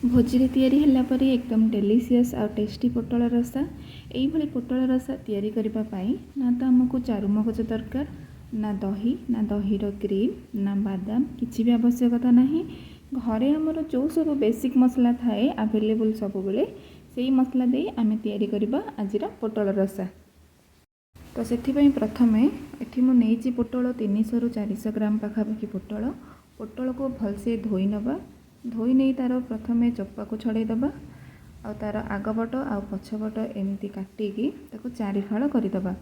भोजी तैयारी है परी एकदम डेलीशियस आ टेस्टी पोटल रसा। यही पोटल रसा तैयारी करने ना तो आमको चारुमगज दरकार, ना दही क्रीम, ना बादाम किसी भी आवश्यकता ना। घरे आमर जो सब बेसिक मसला थाए आवेलेबल सब बेले से मसला दे आम तैयारी करबा आज पोटल रसा। तो से प्रथमे ये मुझे पोटल 300 ରୁ 400 ग्राम पाखापाखि पोटल को भलसे धोई नवा। धोई नहीं तार प्रथमे चोपा को छड़ेदबा आ तार आगपट आ पछपट एमती काटिकी ताको 4 फाड़ करदबा।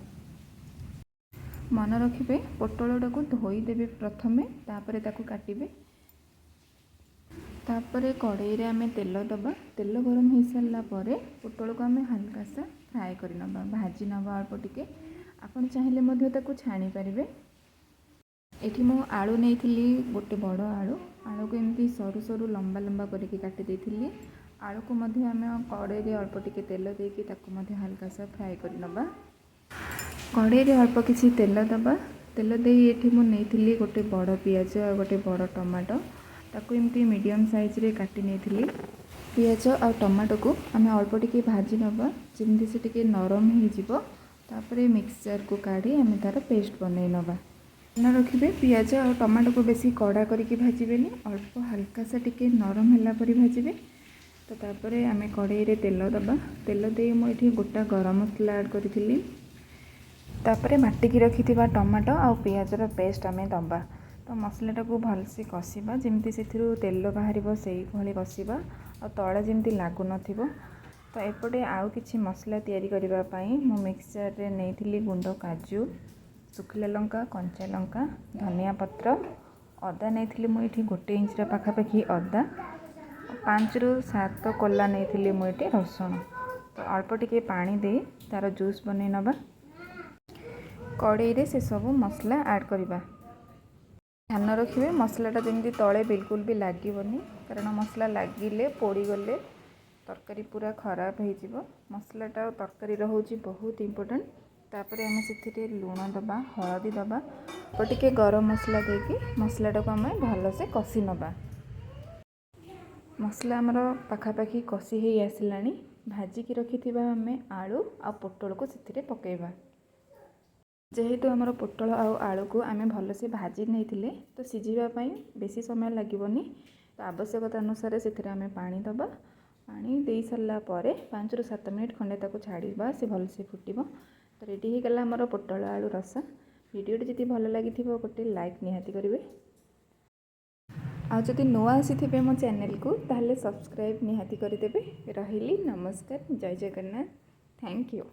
मन रखिए पोटलटा को धोईदेवे प्रथमे, तापर ताको काटिबे। तापर कड़ाई रे आमे तेल दबा। तेल गरम हो सारा पर पोटल को आमे हल्का सा फ्राए कर नबा, भाजी नबा अल्प टिके। आपण चाहिले मध्य ताको छाणी पारिबे। एठी मो आलू नहीं गोटे बड़ आलू को एमती सरू सरू लंबा लंबा करके काटी देथिली। आलू को मध्य आमे कड़ाई रे अल्प टिके तेल देकी ताको मध्य हल्का सा फ्राए कर नबा। कड़ाई रे अल्प किसी तेल दबा। तेल दे एठी मो नहीं गोटे बड़ पियाज और गोटे बड़ टमाटो ताको एमती मीडियम साइज रे काटी नहीं। पियाज और टमाटो को आमे अल्प टिके भाजी नबा जेमती से टिके नरम हो जिवो। तापर मिक्सचर को काढ़ी आमे तार पेस्ट बनै नबा। मन रखिए पियाज और टमाटो को बेसी कड़ा करके भाजबेनि, अल्प हल्का सा टिके नरम है परी भाजबे। तो तापर आम कड़ाई रे तेल दबा। तेल दे मुझे गोटा गरम मसला ऐड करी। तापर बाटिकी रखि टमाटो और पियाजर पेस्ट आम दबा। तो मसलाटा को भलसे कषिबा जमती से तेल बाहर से कषिबा और तले जमती लगुन। तो एपटे आउ किछि मसला तैयारी करने मु मिक्सचर रे नहीं गुंड काजू, सुखिला लंका, कंचा लंका, धनिया पत्र, अदा नहीं मुझे गोटे इंच पाखापाखि अदा, 5 ରୁ 7 कोला नहीं मुझे रसुण। तो अल्प टिके पानी दे तार जूस बनै नबा। कड़ाई रे से सब मसला ऐड करवा। ध्यान रखिए मसलाटा जमी तले बिल्कुल भी लगे, कारण मसला लगिले पोड़ी गले तरकारी पूरा खराब हो। मसलाटा तरकारी रोचे बहुत इम्पोर्टेंट। तापर आम से लुण दबा, हलदी दबा, तो टिके गरम मसला देकी मसलाटा को आम भलसे कषि नबा। मसला आमर पाखापाखि कषि हो आसला। भाजिकी रखि आम आलू आ पोटल को से पकेबा। जेहेतु आमर पोटल आलू को आम भलसे भाजी नहीं तो सीझापी बेसी समय लगभग। तो आवश्यकता अनुसार से आम पानी दबा। पानी दे सारा 5 ରୁ 7 मिनट खंडे ताको छाड़ीबा, से भलसे फुटिबो। तो रेडी हो गला आमर पोटल आलू रसा। वीडियोटी जदि भल लगी गोटे लाइक निहाती करेंगे। आज जदि नुआ आसी मो चैनल को ताहले सब्सक्राइब निहाती करदेवे। रही नमस्कार, जय जगन्नाथ, थैंक यू।